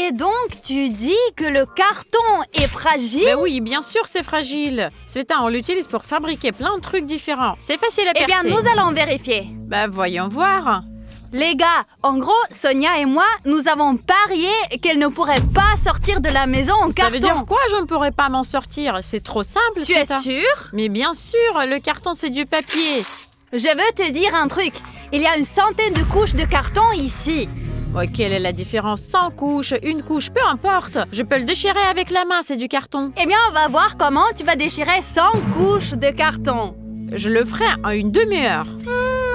Et donc, tu dis que le carton est fragile? Ben oui, bien sûr, c'est fragile. Sveta, on l'utilise pour fabriquer plein de trucs différents. C'est facile à Eh percer. bien, nous allons vérifier. Ben voyons voir. Les gars, en gros, Sonia et moi, nous avons parié qu'elle ne pourrait pas sortir de la maison en Ça carton. veut dire quoi? Je ne pourrais pas m'en sortir. C'est trop simple, Tu es Sveta. sûr? Mais bien sûr, le carton, c'est du papier. Je veux te dire un truc. Il y a une centaine de couches de carton ici. Oh, quelle est la différence? 100 couches, une couche, peu importe. Je peux le déchirer avec la main, c'est du carton. Eh bien, on va voir comment tu vas déchirer 100 couches de carton. Je le ferai en une demi-heure.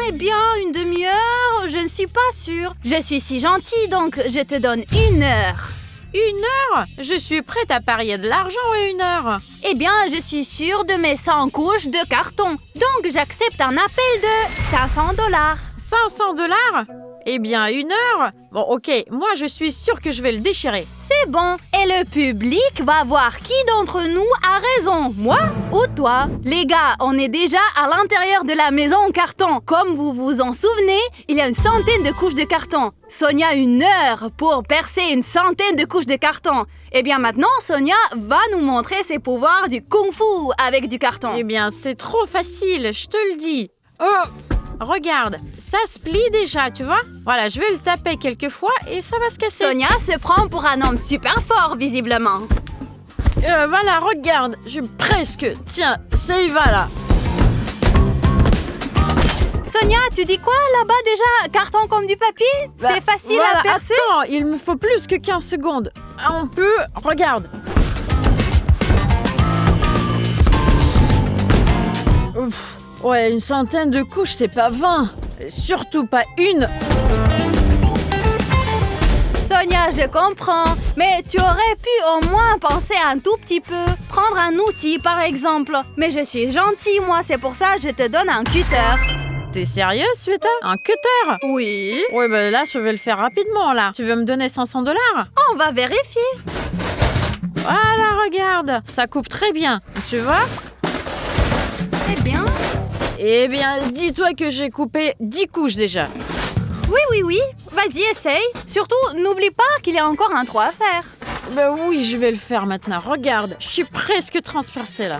Eh bien, une demi-heure, je ne suis pas sûre. Je suis si gentille, donc je te donne 1 heure. 1 heure? Je suis prête à parier de l'argent et 1 heure. Eh bien, je suis sûre de mes 100 couches de carton. Donc, j'accepte un appel de 500 $. 500 $? Eh bien, 1 heure? Bon, ok, moi je suis sûre que je vais le déchirer. C'est bon. Et le public va voir qui d'entre nous a raison, moi ou toi. Les gars, on est déjà à l'intérieur de la maison en carton. Comme vous vous en souvenez, il y a une centaine de couches de carton. Sonia a 1 heure pour percer une centaine de couches de carton. Eh bien maintenant, Sonia va nous montrer ses pouvoirs du kung-fu avec du carton. Eh bien, c'est trop facile, je te le dis. Oh! Regarde, ça se plie déjà, tu vois? Voilà, je vais le taper quelques fois et ça va se casser. Sonia se prend pour un homme super fort, visiblement. Voilà, regarde, j'ai presque... Tiens, ça y va là. Sonia, tu dis quoi là-bas déjà? Carton comme du papier? C'est facile Voilà, à percer? attends, il me faut plus que 15 secondes. On peut... Regarde. Ouf. Ouais, une centaine de couches, c'est pas 20. Surtout pas une. Sonia, je comprends, mais tu aurais pu au moins penser un tout petit peu. Prendre un outil, par exemple. Mais je suis gentille, moi, c'est pour ça que je te donne un cutter. T'es sérieuse, Sveta? Un cutter? Oui. Ouais, bah là, je vais le faire rapidement, là. Tu veux me donner 500 $? On va vérifier. Voilà, regarde. Ça coupe très bien, tu vois? Eh bien... Eh bien, dis-toi que j'ai coupé 10 couches déjà. Oui. Vas-y, essaye. Surtout, n'oublie pas qu'il y a encore un trou à faire. Ben oui, je vais le faire maintenant. Regarde, je suis presque transpercée là.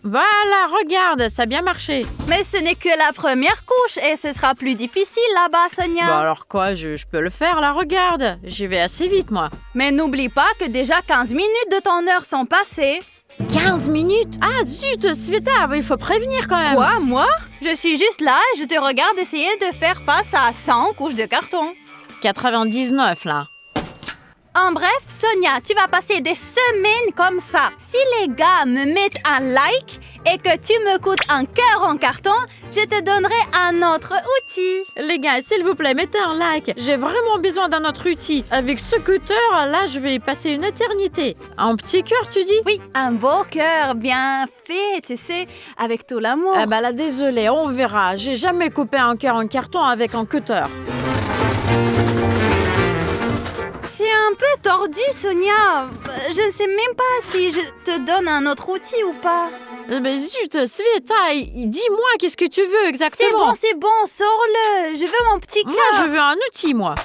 Voilà, regarde, ça a bien marché. Mais ce n'est que la première couche et ce sera plus difficile là-bas, Sonia. Bon alors quoi, je peux le faire là, regarde. J'y vais assez vite moi. Mais n'oublie pas que déjà 15 minutes de ton heure sont passées. 15 minutes? Ah zut, Sveta, il faut prévenir quand même. Quoi, moi? Je suis juste là et je te regarde essayer de faire face à 100 couches de carton. 99 là. En bref, Sonia, tu vas passer des semaines comme ça. Si les gars me mettent un like et que tu me coûtes un cœur en carton, je te donnerai un autre outil. Les gars, s'il vous plaît, mettez un like. J'ai vraiment besoin d'un autre outil. Avec ce cutter, là, je vais y passer une éternité. Un petit cœur, tu dis? Oui, un beau cœur bien fait, tu sais, avec tout l'amour. Ah bah là, désolé, on verra. J'ai jamais coupé un cœur en carton avec un cutter. C'est un peu tordu, Sonia. Je ne sais même pas si je te donne un autre outil ou pas. Mais zut, Sveta, dis-moi, qu'est-ce que tu veux exactement? C'est bon, sors-le. Je veux mon petit cœur. Moi, je veux un outil, moi.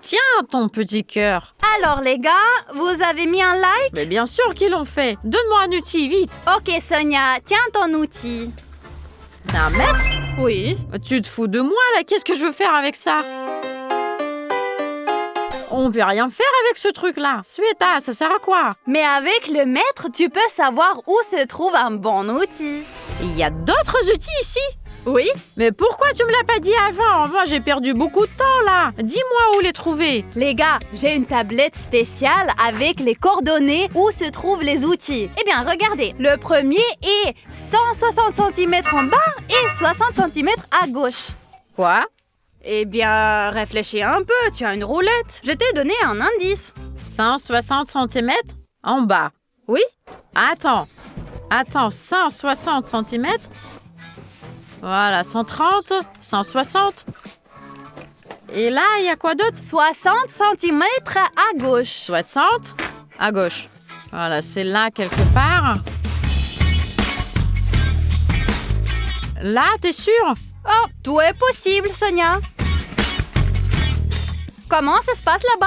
Tiens, ton petit cœur. Alors, les gars, vous avez mis un like? Mais bien sûr qu'ils l'ont fait. Donne-moi un outil, vite. Ok, Sonia, tiens ton outil. C'est un mètre? Oui. Tu te fous de moi, là? Qu'est-ce que je veux faire avec ça? On peut rien faire avec ce truc-là. Sveta, ça sert à quoi? Mais avec le maître, tu peux savoir où se trouve un bon outil. Il y a d'autres outils ici? Oui. Mais pourquoi tu me l'as pas dit avant? Moi, j'ai perdu beaucoup de temps, là. Dis-moi où les trouver. Les gars, j'ai une tablette spéciale avec les coordonnées où se trouvent les outils. Eh bien, regardez. Le premier est 160 cm en bas et 60 cm à gauche. Quoi? Eh bien, réfléchis un peu, tu as une roulette. Je t'ai donné un indice. 160 cm en bas. Oui. Attends, 160 cm. Voilà, 130, 160. Et là, il y a quoi d'autre? 60 cm à gauche. 60 à gauche. Voilà, c'est là quelque part. Là, t'es sûr? Oh, tout est possible, Sonia. Comment ça se passe là-bas?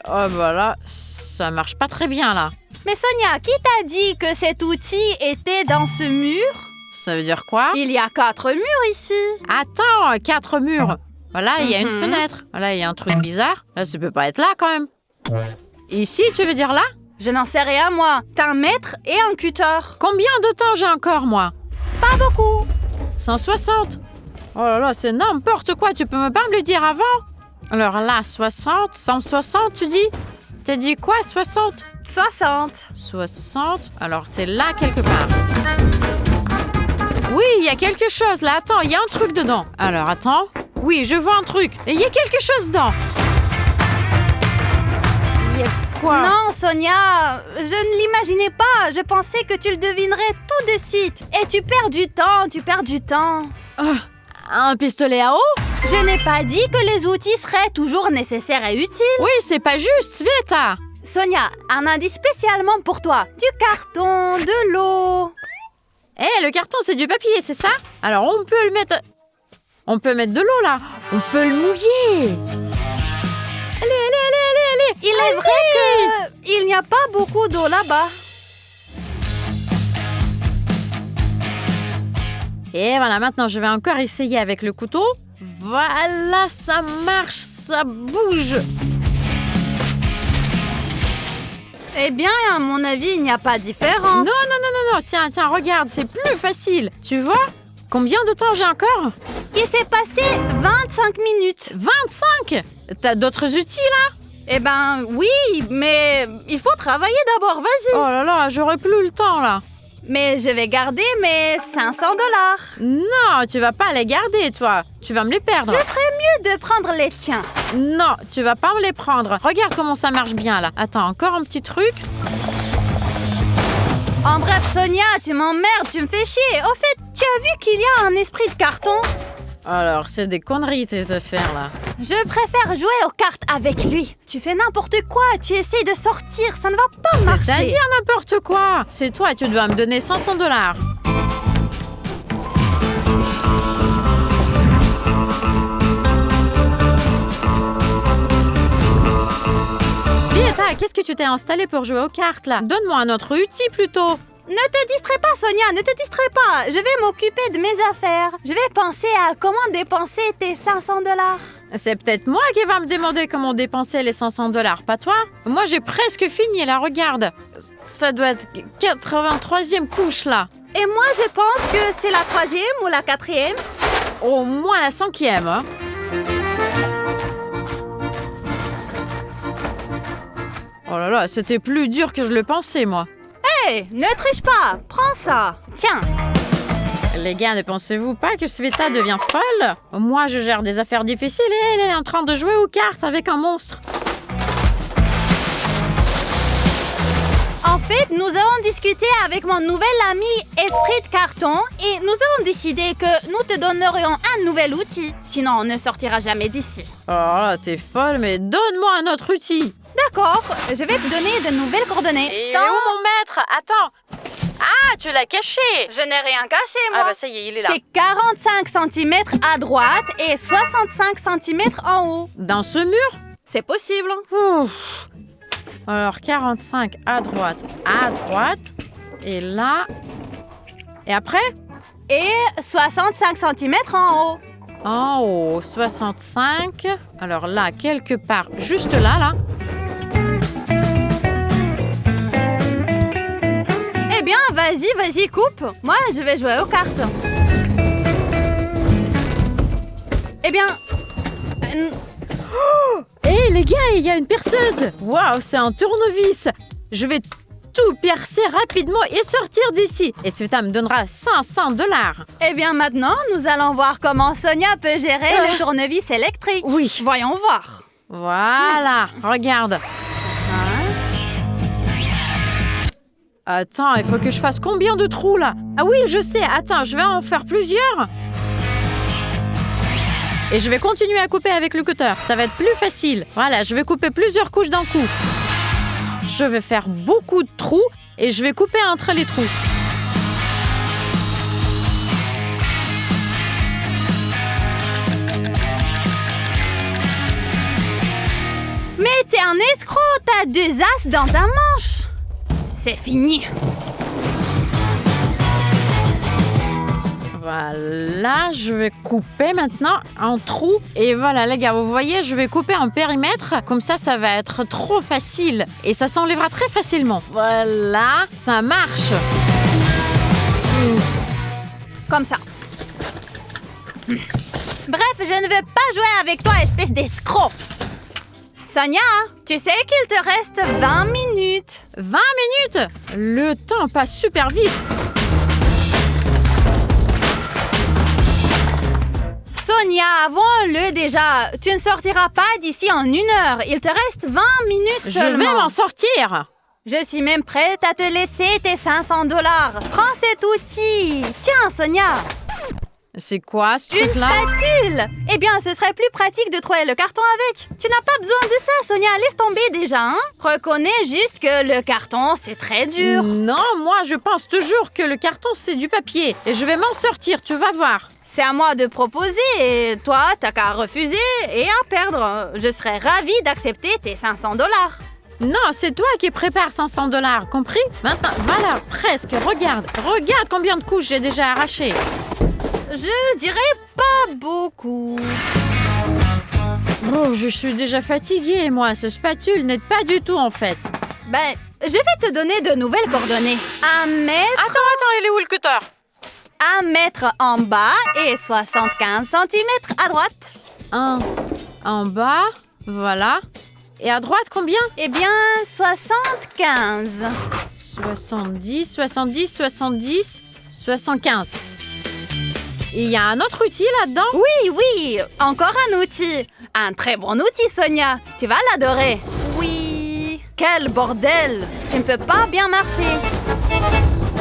Oh bah là, ça marche pas très bien là. Mais Sonia, qui t'a dit que cet outil était dans ce mur? Ça veut dire quoi? Il y a 4 murs ici. Attends, 4 murs. Voilà, il y a une fenêtre. Voilà, il y a un truc bizarre. Là, ça peut pas être là quand même. Ici, tu veux dire là? Je n'en sais rien, moi. T'as un mètre et un cutter. Combien de temps j'ai encore, moi? Pas beaucoup. 160. Oh là là, c'est n'importe quoi. Tu peux pas me le dire avant? Alors là, 60, 160, tu dis? T'as dit quoi, 60? 60. 60. Alors, c'est là quelque part. Oui, il y a quelque chose là. Attends, il y a un truc dedans. Alors, attends. Oui, je vois un truc. Et il y a quelque chose dedans. Il y a quoi? Non, Sonia, je ne l'imaginais pas. Je pensais que tu le devinerais tout de suite. Et tu perds du temps. Un pistolet à eau? Je n'ai pas dit que les outils seraient toujours nécessaires et utiles. Oui, c'est pas juste, Sveta. Sonia, un indice spécialement pour toi. Du carton, de l'eau. Le carton, c'est du papier, c'est ça? Alors, on peut le mettre... On peut mettre de l'eau, là. On peut le mouiller. Allez. Il est vrai qu'il n'y a pas beaucoup d'eau là-bas. Et voilà, maintenant, je vais encore essayer avec le couteau. Voilà, ça marche, ça bouge. Eh bien, à mon avis, il n'y a pas de différence. Non. Tiens, regarde, c'est plus facile. Tu vois? Combien de temps j'ai encore? Il s'est passé 25 minutes. 25? T'as d'autres outils, là? Eh ben, oui, mais il faut travailler d'abord, vas-y. Oh là là, j'aurais plus le temps, là. Mais je vais garder mes $500. Non, tu vas pas les garder, toi. Tu vas me les perdre. Je ferais mieux de prendre les tiens. Non, tu vas pas me les prendre. Regarde comment ça marche bien, là. Attends, encore un petit truc. En bref, Sonia, tu m'emmerdes, tu me fais chier. Au fait, tu as vu qu'il y a un esprit de carton? Alors, c'est des conneries, ces affaires-là. Je préfère jouer aux cartes avec lui. Tu fais n'importe quoi, tu essaies de sortir, ça ne va pas marcher. C'est-à-dire n'importe quoi. C'est toi, tu dois me donner $500. Sveta, qu'est-ce que tu t'es installé pour jouer aux cartes, là? Donne-moi un autre outil, plutôt. Ne te distrais pas, Sonia, ne te distrais pas. Je vais m'occuper de mes affaires. Je vais penser à comment dépenser tes $500. C'est peut-être moi qui va me demander comment dépenser les $500, pas toi? Moi, j'ai presque fini, là, regarde. Ça doit être 83e couche, là. Et moi, je pense que c'est la 3e ou la 4e. Au moins la 5e, hein. Oh là là, c'était plus dur que je le pensais, moi. Hé, ne triche pas, prends ça. Tiens. Les gars, ne pensez-vous pas que Sveta devient folle? Moi, je gère des affaires difficiles et elle est en train de jouer aux cartes avec un monstre. En fait, nous avons discuté avec mon nouvel ami Esprit de Carton et nous avons décidé que nous te donnerions un nouvel outil. Sinon, on ne sortira jamais d'ici. Oh là, t'es folle, mais donne-moi un autre outil. D'accord, je vais te donner de nouvelles coordonnées. Et où mon maître? Attends. Ah, tu l'as caché. Je n'ai rien caché, moi. Ah bah ça y est, il est là. C'est 45 cm à droite et 65 cm en haut. Dans ce mur? C'est possible. Ouf. Alors, 45 à droite, et là... Et après? Et 65 cm en haut. En haut, 65. Alors là, quelque part, juste là. Eh bien, vas-y, coupe. Moi, je vais jouer aux cartes. Eh bien... Hé les gars, il y a une perceuse. Waouh, c'est un tournevis. Je vais tout percer rapidement et sortir d'ici. Et Sveta me donnera $500. Eh bien, maintenant, nous allons voir comment Sonia peut gérer le tournevis électrique. Oui. Voyons voir. Voilà, regarde. Attends, il faut que je fasse combien de trous là? Ah oui, je sais. Attends, je vais en faire plusieurs. Et je vais continuer à couper avec le cutter. Ça va être plus facile. Voilà, je vais couper plusieurs couches d'un coup. Je vais faire beaucoup de trous et je vais couper entre les trous. t'es un escroc, t'as 2 as dans ta manche. C'est fini. Voilà, je vais couper maintenant en trou. Et voilà, les gars, vous voyez, je vais couper en périmètre. Comme ça va être trop facile. Et ça s'enlèvera très facilement. Voilà, ça marche. Comme ça. Bref, je ne veux pas jouer avec toi, espèce d'escroc. Sonia, tu sais qu'il te reste 20 minutes. 20 minutes? Le temps passe super vite. Sonia, avant-le déjà. Tu ne sortiras pas d'ici en 1 heure. Il te reste 20 minutes seulement. Je vais m'en sortir. Je suis même prête à te laisser tes 500 $. Prends cet outil. Tiens, Sonia. C'est quoi ce Une truc-là? spatule. Eh bien, ce serait plus pratique de trouver le carton avec. Tu n'as pas besoin de ça, Sonia. Laisse tomber déjà, hein. Reconnais juste que le carton, c'est très dur. Non, moi, je pense toujours que le carton, c'est du papier. Et je vais m'en sortir, tu vas voir. C'est à moi de proposer et toi, t'as qu'à refuser et à perdre. Je serais ravie d'accepter tes 500 $. Non, c'est toi qui prépares 500 $, compris? Maintenant, voilà, presque. Regarde combien de couches j'ai déjà arrachées. Je dirais pas beaucoup. Oh, je suis déjà fatiguée, moi. Ce spatule n'aide pas du tout, en fait. Ben, je vais te donner de nouvelles coordonnées. 1 mètre... Attends, il est où le cutter? 1 mètre en bas et 75 centimètres à droite. 1 en bas, voilà. Et à droite, combien? Eh bien, 75. 70, 70, 70, 75. Et il y a un autre outil là-dedans? Oui, encore un outil. Un très bon outil, Sonia. Tu vas l'adorer. Oui. Quel bordel. Tu ne peux pas bien marcher.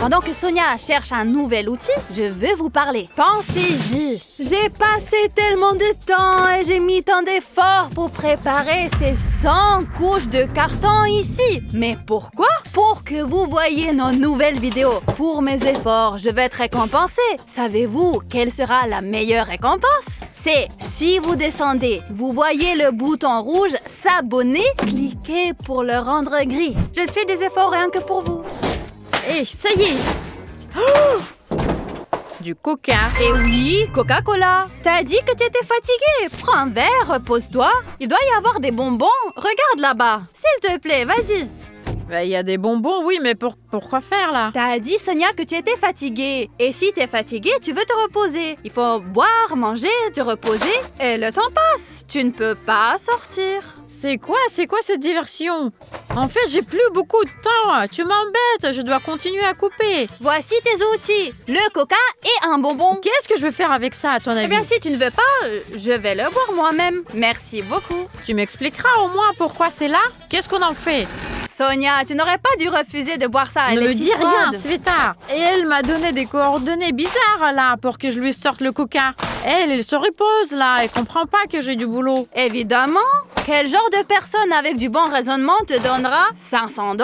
Pendant que Sonia cherche un nouvel outil, je veux vous parler. Pensez-y. J'ai passé tellement de temps et j'ai mis tant d'efforts pour préparer ces 100 couches de carton ici. Mais pourquoi? Pour que vous voyez nos nouvelles vidéos. Pour mes efforts, je vais être récompensée. Savez-vous quelle sera la meilleure récompense? C'est si vous descendez, vous voyez le bouton rouge s'abonner, cliquez pour le rendre gris. Je fais des efforts rien que pour vous. Et ça y est. Oh, du coca. Et oui, Coca-Cola. T'as dit que tu étais fatiguée. Prends un verre, repose-toi. Il doit y avoir des bonbons. Regarde là-bas. S'il te plaît, vas-y. Il y a des bonbons, oui, mais pourquoi faire là? T'as dit, Sonia, que tu étais fatiguée. Et si t'es fatiguée, tu veux te reposer. Il faut boire, manger, te reposer, et le temps passe. Tu ne peux pas sortir. C'est quoi cette diversion? En fait, j'ai plus beaucoup de temps. Tu m'embêtes, je dois continuer à couper. Voici tes outils. Le coca et un bonbon. Qu'est-ce que je vais faire avec ça, à ton avis? Eh bien, si tu ne veux pas, je vais le boire moi-même. Merci beaucoup. Tu m'expliqueras au moins pourquoi c'est là? Qu'est-ce qu'on en fait? Sonia, tu n'aurais pas dû refuser de boire ça. Ne me dis rien, Sveta. Et elle m'a donné des coordonnées bizarres là pour que je lui sorte le coca. Elle se repose là, elle comprend pas que j'ai du boulot. Évidemment. Quel genre de personne avec du bon raisonnement te donnera 500 $?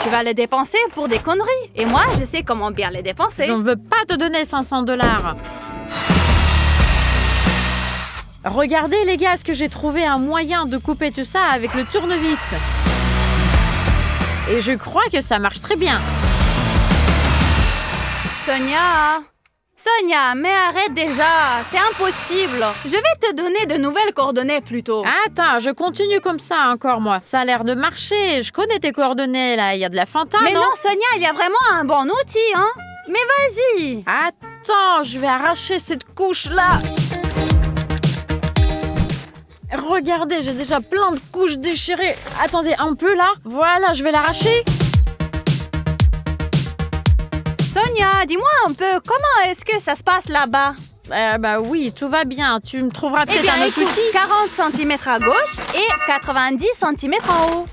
Tu vas les dépenser pour des conneries. Et moi, je sais comment bien les dépenser. Je ne veux pas te donner 500 $. Regardez les gars, est-ce que j'ai trouvé un moyen de couper tout ça avec le tournevis? Et je crois que ça marche très bien. Sonia, mais arrête déjà. C'est impossible. Je vais te donner de nouvelles coordonnées plutôt. Attends, je continue comme ça encore, moi. Ça a l'air de marcher. Je connais tes coordonnées, là. Il y a de la Fanta, mais non? non, Sonia, il y a vraiment un bon outil, hein. Mais vas-y. Attends, je vais arracher cette couche-là. Regardez, j'ai déjà plein de couches déchirées. Attendez, un peu là. Voilà, je vais l'arracher. Sonia, dis-moi un peu, comment est-ce que ça se passe là-bas? Oui, tout va bien. Tu me trouveras peut-être un autre outil. 40 cm à gauche et 90 cm en haut.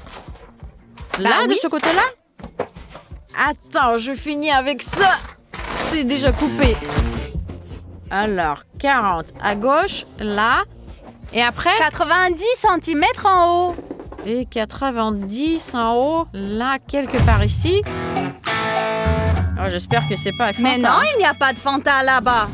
Là, oui. de ce côté-là? Attends, je finis avec ça. C'est déjà coupé. Alors, 40 à gauche, là. Et après? 90 cm en haut. Et 90 en haut, là, quelque part ici. Oh, j'espère que c'est pas Fanta. Mais non, il n'y a pas de Fanta là-bas.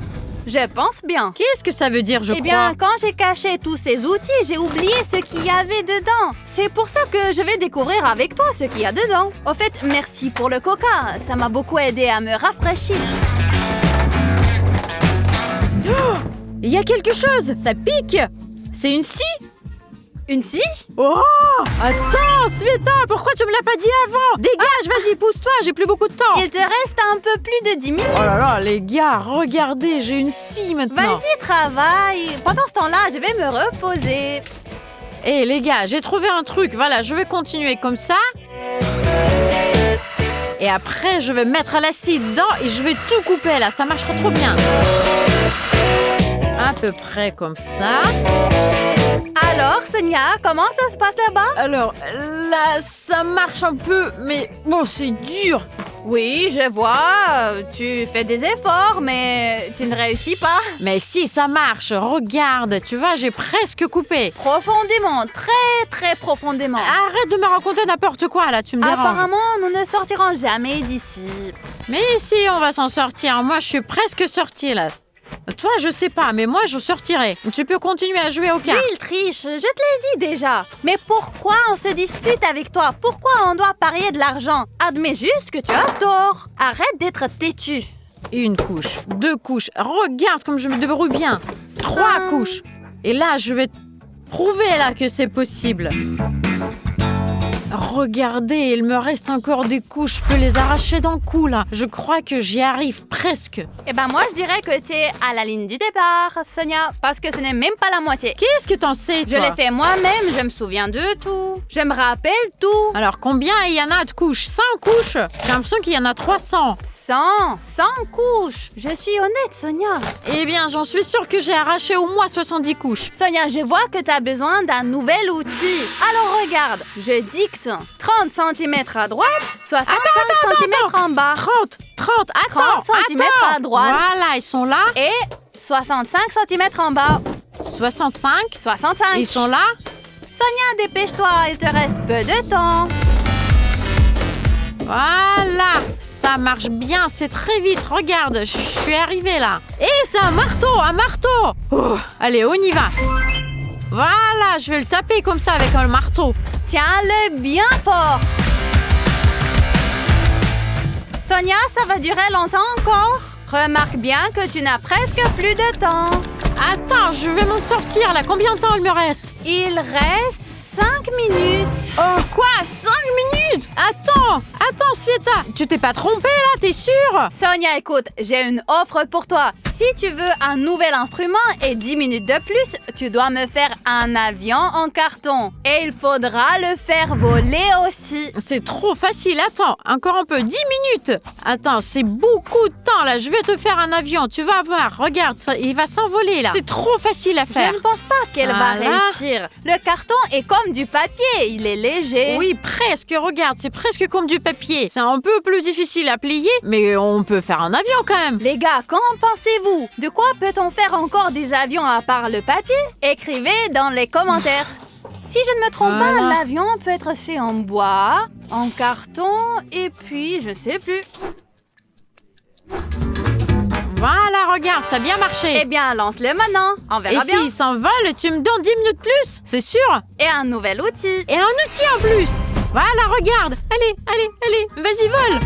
Je pense bien. Qu'est-ce que ça veut dire, je Eh crois? bien, quand j'ai caché tous ces outils, j'ai oublié ce qu'il y avait dedans. C'est pour ça que je vais découvrir avec toi ce qu'il y a dedans. Au fait, merci pour le coca. Ça m'a beaucoup aidé à me rafraîchir. Il y a quelque chose! Ça pique! C'est une scie? Une scie? Oh! Attends, Sveta, pourquoi tu me l'as pas dit avant? Dégage, vas-y, pousse-toi, j'ai plus beaucoup de temps. Il te reste un peu plus de 10 minutes. Oh là là, les gars, regardez, j'ai une scie maintenant. Vas-y, travaille. Pendant ce temps-là, je vais me reposer. Eh les gars, j'ai trouvé un truc. Voilà, je vais continuer comme ça. Et après, je vais mettre la scie dedans et je vais tout couper là. Ça marchera trop bien. À peu près comme ça. Alors, Sonia, comment ça se passe là-bas? Alors, là, ça marche un peu, mais bon, c'est dur. Oui, je vois. Tu fais des efforts, mais tu ne réussis pas. Mais si, ça marche. Regarde, tu vois, j'ai presque coupé. Profondément, très profondément. Arrête de me raconter n'importe quoi, là, tu me déranges. Apparemment, nous ne sortirons jamais d'ici. Mais si, on va s'en sortir. Moi, je suis presque sortie, là. Toi, je sais pas, mais moi, je sortirai. Tu peux continuer à jouer aux cartes. Oui, il triche, je te l'ai dit déjà. Mais pourquoi on se dispute avec toi? Pourquoi on doit parier de l'argent? Admets juste que tu as tort. Arrête d'être têtu. Une couche, 2 couches. Regarde comme je me débrouille bien. 3 couches. Et là, je vais prouver là que c'est possible. Regardez, il me reste encore des couches. Je peux les arracher d'un coup, là. Je crois que j'y arrive presque. Eh ben moi, je dirais que t'es à la ligne du départ, Sonia, parce que ce n'est même pas la moitié. Qu'est-ce que t'en sais, Je toi? l'ai fait moi-même, je me souviens de tout. Je me rappelle tout. Alors, combien il y en a de couches? 100 couches? J'ai l'impression qu'il y en a 300. 100 couches. Je suis honnête, Sonia. Eh bien, j'en suis sûre que j'ai arraché au moins 70 couches. Sonia, je vois que tu as besoin d'un nouvel outil. Alors regarde, je dicte 30 cm à droite, 65 cm en bas 30, attends, 30 centimètres attends. à droite. Voilà, ils sont là. et 65 cm en bas. 65. 65. Ils sont là. Sonia, dépêche-toi, il te reste peu de temps. Voilà, ça marche bien, c'est très vite. Regarde, je suis arrivée là. Et c'est un marteau, Oh, allez, on y va. Voilà, je vais le taper comme ça avec un marteau. Tiens-le bien fort. Sonia, ça va durer longtemps encore? Remarque bien que tu n'as presque plus de temps. Attends, je vais m'en sortir là. Combien de temps il me reste? Il reste 5 minutes. Oh, quoi? 5 minutes? Attends, Sveta. Tu t'es pas trompée là, t'es sûre? Sonia, écoute, j'ai une offre pour toi. Si tu veux un nouvel instrument et 10 minutes de plus, tu dois me faire un avion en carton. Et il faudra le faire voler aussi. C'est trop facile, attends, encore un peu, 10 minutes. Attends, c'est beaucoup de temps là, je vais te faire un avion, tu vas voir, regarde, ça, il va s'envoler là. C'est trop facile à faire. Je ne pense pas qu'elle va Voilà. réussir. Le carton est comme du papier, il est léger. Oui, presque, regarde, c'est presque comme du papier. C'est un peu plus difficile à plier, mais on peut faire un avion quand même. Les gars, qu'en pensez-vous? De quoi peut-on faire encore des avions à part le papier? Écrivez dans les commentaires. Si je ne me trompe pas, Voilà. l'avion peut être fait en bois, en carton et puis je sais plus. Voilà, regarde, ça a bien marché. Eh bien, lance-le maintenant. On Et verra bien. s'il s'envole, tu me donnes 10 minutes plus, c'est sûr. Et un nouvel outil. Et un outil en plus. Voilà, regarde. Allez, vas-y, vole.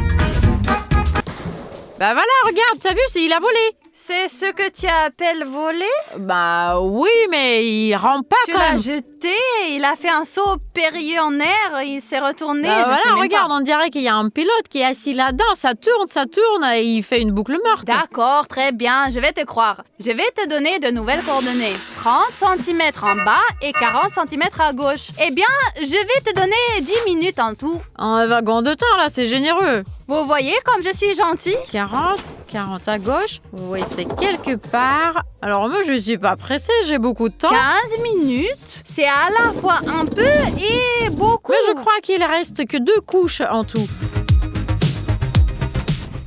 Bah voilà, regarde, t'as vu, il a volé. C'est ce que tu appelles voler? Bah oui, mais il rend pas Tu quand l'as même. jeté, il a fait un saut périlleux en air, il s'est retourné, Bah je voilà, sais même regarde, pas. on dirait qu'il y a un pilote qui est assis là-dedans, ça tourne et il fait une boucle morte. D'accord, très bien, je vais te croire. Je vais te donner de nouvelles coordonnées. 30 cm en bas et 40 cm à gauche. Eh bien, je vais te donner 10 minutes en tout. Un wagon de temps là, c'est généreux. Vous voyez comme je suis gentille? 40 à gauche. Oui, c'est quelque part. Alors moi, je suis pas pressée, j'ai beaucoup de temps. 15 minutes, c'est à la fois un peu et beaucoup. Mais je crois qu'il reste que 2 couches en tout.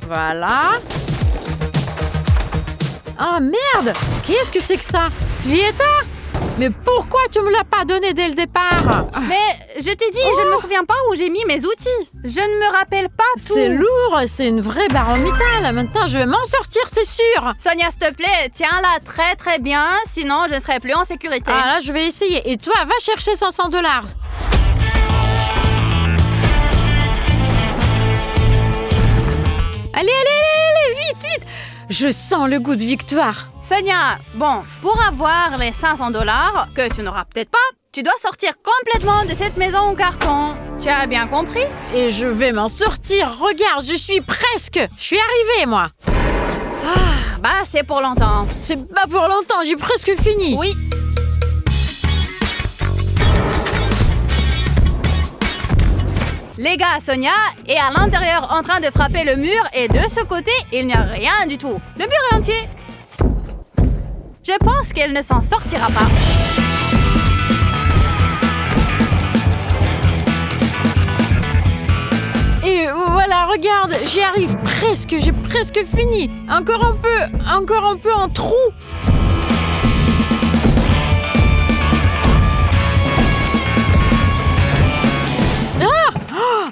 Voilà. Oh merde! Qu'est-ce que c'est que ça? Sveta? Mais pourquoi tu me l'as pas donné dès le départ? Mais je t'ai dit, je ne me souviens pas où j'ai mis mes outils. Je ne me rappelle pas tout. C'est lourd, c'est une vraie barre en métal. Maintenant, je vais m'en sortir, c'est sûr. Sonia, s'il te plaît, tiens-la très très bien, sinon je ne serai plus en sécurité. Ah là, je vais essayer. Et toi, va chercher 500 $. Allez, vite. Je sens le goût de victoire. Sonia, bon, pour avoir les 500 $, que tu n'auras peut-être pas, tu dois sortir complètement de cette maison en carton. Tu as bien compris? Et je vais m'en sortir. Regarde, je suis presque. Je suis arrivée, moi. Bah, c'est pour longtemps. C'est pas pour longtemps, j'ai presque fini. Oui. Les gars, Sonia est à l'intérieur en train de frapper le mur et de ce côté, il n'y a rien du tout. Le mur est entier. Je pense qu'elle ne s'en sortira pas. Et voilà, regarde, j'y arrive presque, j'ai presque fini. Encore un peu en trou.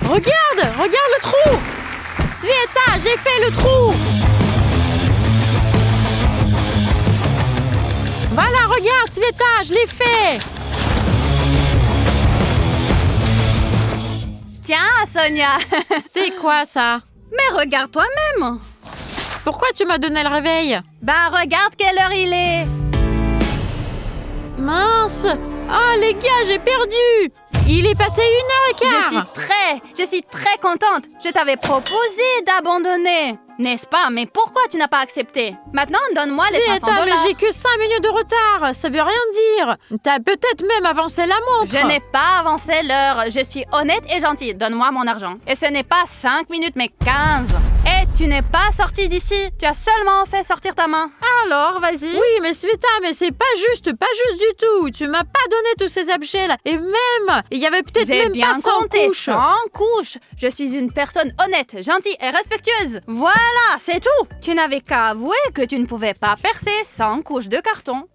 Regarde le trou. Sveta, j'ai fait le trou. Voilà, regarde, Sveta, je l'ai fait. Tiens, Sonia. C'est quoi ça? Mais regarde toi-même. Pourquoi tu m'as donné le réveil? Ben regarde quelle heure il est. Mince. Oh les gars, j'ai perdu. Il est passé 1h15. Je suis très contente. Je t'avais proposé d'abandonner. N'est-ce pas? Mais pourquoi tu n'as pas accepté? Maintenant, donne-moi les 500 $. Mais j'ai que 5 minutes de retard. Ça veut rien dire. T'as peut-être même avancé la montre. Je n'ai pas avancé l'heure. Je suis honnête et gentille. Donne-moi mon argent. Et ce n'est pas 5 minutes, mais 15. Et tu n'es pas sorti d'ici. Tu as seulement fait sortir ta main. Alors, vas-y. Oui, mais Sveta, mais c'est pas juste du tout. Tu m'as pas donné tous ces objets là. Et même, il y avait peut-être même pas 100 couches. 100 couches. Je suis une personne honnête, gentille et respectueuse. Voilà, c'est tout. Tu n'avais qu'à avouer que tu ne pouvais pas percer 100 couches de carton.